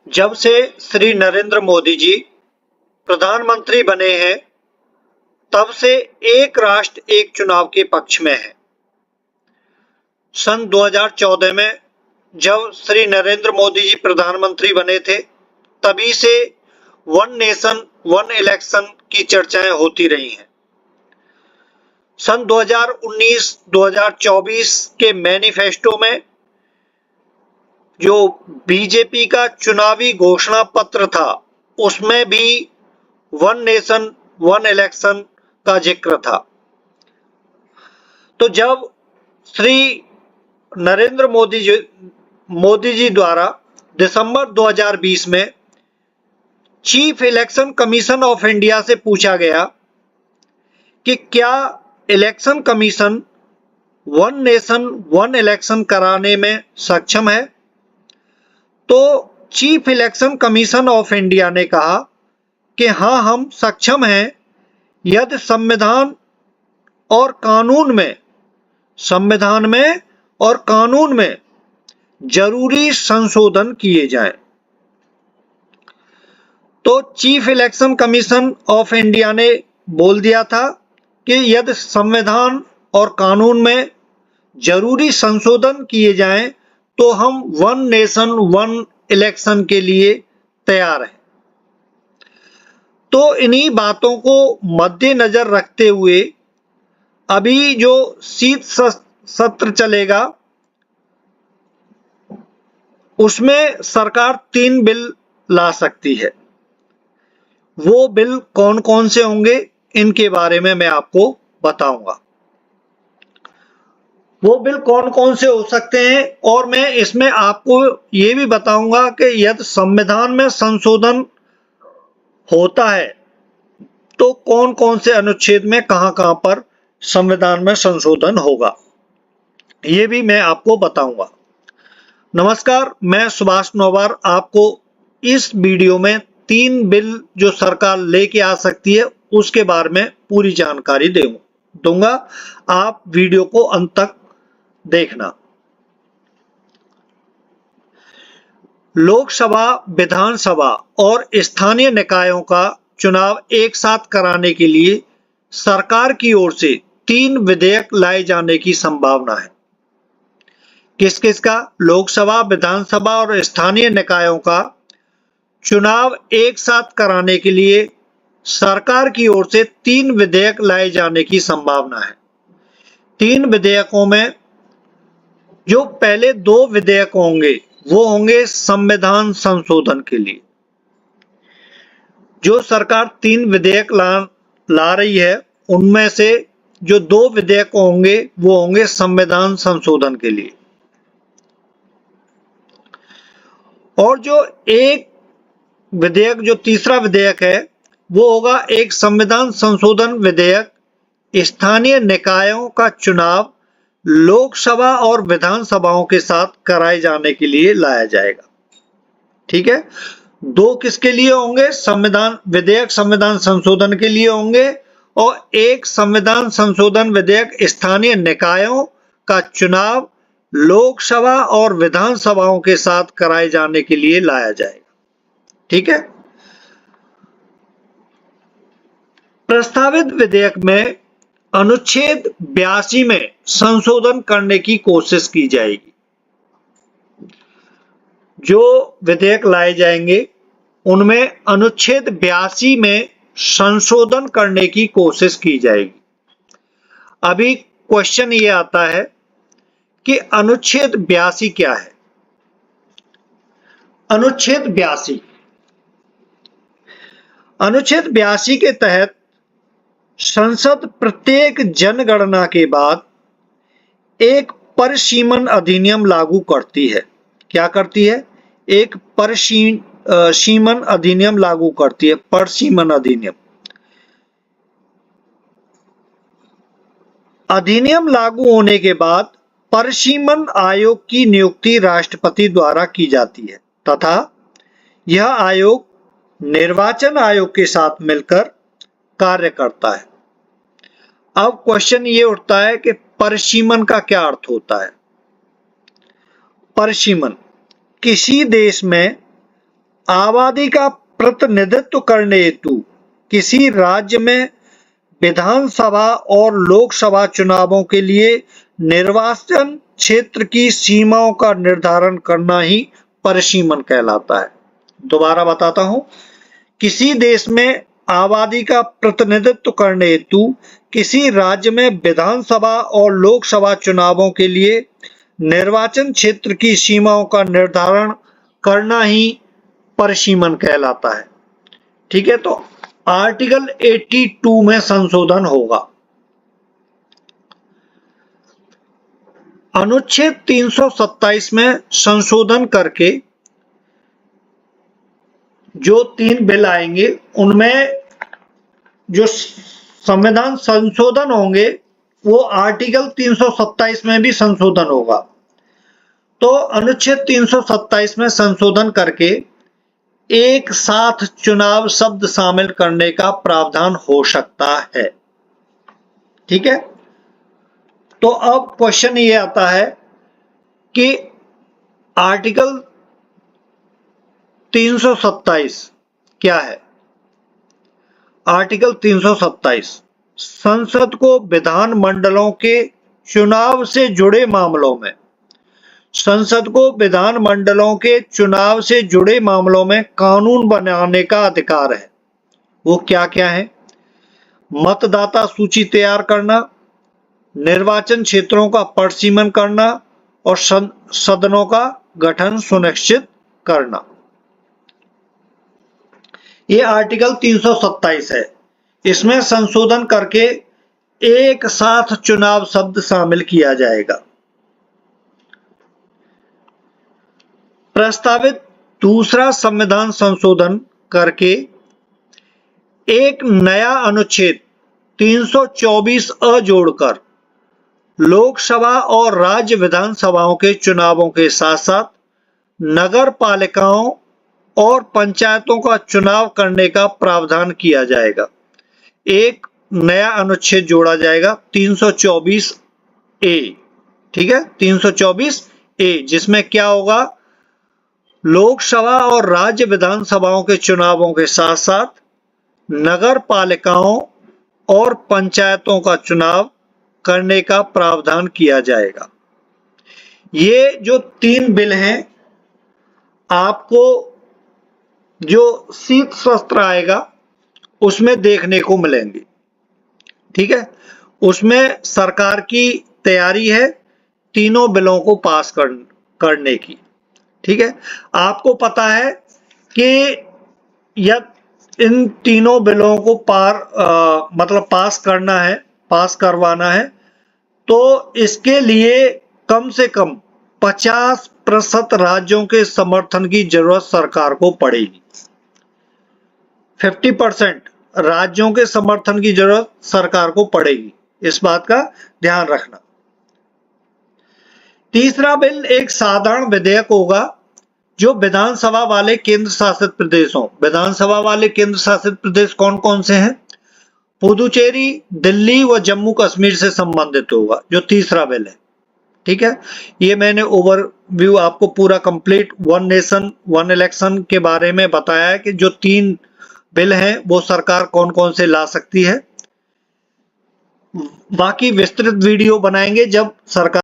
जब से श्री नरेंद्र मोदी जी प्रधानमंत्री बने हैं, तब से एक राष्ट्र एक चुनाव के पक्ष में है। सन 2014 में जब श्री नरेंद्र मोदी जी प्रधानमंत्री बने थे, तभी से वन नेशन वन इलेक्शन की चर्चाएं होती रही हैं। सन 2019-2024 के मैनिफेस्टो में जो बीजेपी का चुनावी घोषणा पत्र था, उसमें भी वन नेशन वन इलेक्शन का जिक्र था। तो जब श्री नरेंद्र मोदी जी द्वारा दिसंबर 2020 में chief election commission of India से पूछा गया कि क्या election commission one nation one election कराने में सक्षम है, तो chief election commission of India ने कहा कि हाँ, हम सक्षम हैं यदि संविधान और कानून में जरूरी संशोधन किए जाएं। तो chief election commission of India ने बोल दिया था कि यदि संविधान और कानून में जरूरी संशोधन किए जाएं तो हम वन नेशन वन इलेक्शन के लिए तैयार हैं। तो इन्हीं बातों को मद्देनजर रखते हुए अभी जो शीत सत्र चलेगा, उसमें सरकार 3 बिल ला सकती है। वो बिल कौन कौन से होंगे, इनके बारे में मैं आपको बताऊंगा। वो बिल कौन कौन से हो सकते हैं, और मैं इसमें आपको ये भी बताऊंगा कि यदि संविधान में संशोधन होता है तो कौन कौन से अनुच्छेद में कहां पर संविधान में संशोधन होगा, ये भी मैं आपको बताऊंगा। नमस्कार, मैं सुभाष नौबार आपको इस वीडियो में 3 बिल जो सरकार लेके आ सकती है उसके बारे में पूरी जानकारी दूंगा। आप वीडियो को अंत तक देखना। लोकसभा, विधानसभा और स्थानीय निकायों का चुनाव एक साथ कराने के लिए सरकार की ओर से 3 विधेयक लाए जाने की संभावना है। किस किस का? लोकसभा, विधानसभा और स्थानीय निकायों का चुनाव एक साथ कराने के लिए सरकार की ओर से 3 विधेयक लाए जाने की संभावना है। 3 विधेयकों में जो पहले 2 विधेयक होंगे वो होंगे संविधान संशोधन के लिए। जो सरकार 3 विधेयक ला रही है, उनमें से जो 2 विधेयक होंगे वो होंगे संविधान संशोधन के लिए, और जो एक विधेयक, जो तीसरा विधेयक है, वो होगा एक संविधान संशोधन विधेयक स्थानीय निकायों का चुनाव लोकसभा और विधानसभाओं के साथ कराए जाने के लिए लाया जाएगा। ठीक है, 2 किसके लिए होंगे? विधेयक संविधान संशोधन के लिए होंगे, और एक संविधान संशोधन विधेयक स्थानीय निकायों का चुनाव लोकसभा और विधानसभाओं के साथ कराए जाने के लिए लाया जाएगा। ठीक है, प्रस्तावित विधेयक में अनुच्छेद 82 में संशोधन करने की कोशिश की जाएगी। जो विधेयक लाए जाएंगे उनमें अनुच्छेद 82 में संशोधन करने की कोशिश की जाएगी। अभी क्वेश्चन ये आता है कि अनुच्छेद 82 क्या है? अनुच्छेद 82 के तहत संसद प्रत्येक जनगणना के बाद एक परिसीमन अधिनियम लागू करती है। क्या करती है? एक परिसीमन अधिनियम लागू करती है। परिसीमन अधिनियम लागू होने के बाद परिसीमन आयोग की नियुक्ति राष्ट्रपति द्वारा की जाती है तथा यह आयोग निर्वाचन आयोग के साथ मिलकर कार्य करता है। अब क्वेश्चन ये उठता है कि परिसीमन का क्या अर्थ होता है? परिसीमन किसी देश में आबादी का प्रतिनिधित्व करने हेतु किसी राज्य में विधानसभा और लोकसभा चुनावों के लिए निर्वाचन क्षेत्र की सीमाओं का निर्धारण करना ही परिसीमन कहलाता है। दोबारा बताता हूं, किसी देश में आबादी का प्रतिनिधित्व करने हेतु किसी राज्य में विधानसभा और लोकसभा चुनावों के लिए निर्वाचन क्षेत्र की सीमाओं का निर्धारण करना ही परिसीमन कहलाता है। ठीक है, तो आर्टिकल 82 में संशोधन होगा। अनुच्छेद 327 में संशोधन करके जो 3 बिल आएंगे उनमें जो संविधान संशोधन होंगे वो आर्टिकल 327 में भी संशोधन होगा। तो अनुच्छेद 327 में संशोधन करके एक साथ चुनाव शब्द शामिल करने का प्रावधान हो सकता है। ठीक है, तो अब क्वेश्चन ये आता है कि आर्टिकल 327 क्या है। आर्टिकल 327 संसद को विधान मंडलों के चुनाव से जुड़े मामलों में कानून बनाने का अधिकार है। वो क्या क्या है? मतदाता सूची तैयार करना, निर्वाचन क्षेत्रों का परिसीमन करना और सदनों का गठन सुनिश्चित करना। ये आर्टिकल 327 है। इसमें संशोधन करके एक साथ चुनाव शब्द शामिल किया जाएगा। प्रस्तावित दूसरा संविधान संशोधन करके एक नया अनुच्छेद 324 अ जोड़कर लोकसभा और राज्य विधानसभाओं के चुनावों के साथ साथ नगर पालिकाओं और पंचायतों का चुनाव करने का प्रावधान किया जाएगा। एक नया अनुच्छेद जोड़ा जाएगा 324 ए। ठीक है, 324 ए, जिसमें क्या होगा, लोकसभा और राज्य विधानसभाओं के चुनावों के साथ साथ नगर पालिकाओं और पंचायतों का चुनाव करने का प्रावधान किया जाएगा। ये जो 3 बिल हैं, आपको जो शीत सत्र आएगा उसमें देखने को मिलेंगे। ठीक है, उसमें सरकार की तैयारी है तीनों बिलों को पास करने की। ठीक है, आपको पता है कि इन तीनों बिलों को पास करवाना है, तो इसके लिए कम से कम 50% राज्यों के समर्थन की जरूरत सरकार को पड़ेगी। 50% राज्यों के समर्थन की जरूरत सरकार को पड़ेगी, इस बात का ध्यान रखना। तीसरा बिल एक साधारण विधेयक होगा जो विधानसभा वाले केंद्र शासित प्रदेश कौन कौन से हैं? पुदुचेरी, दिल्ली व जम्मू कश्मीर से संबंधित होगा, जो तीसरा बिल है। ठीक है, ये मैंने ओवरव्यू आपको पूरा कंप्लीट 1 नेशन 1 इलेक्शन के बारे में बताया है कि जो 3 बिल हैं वो सरकार कौन कौन से ला सकती है। बाकी विस्तृत वीडियो बनाएंगे जब सरकार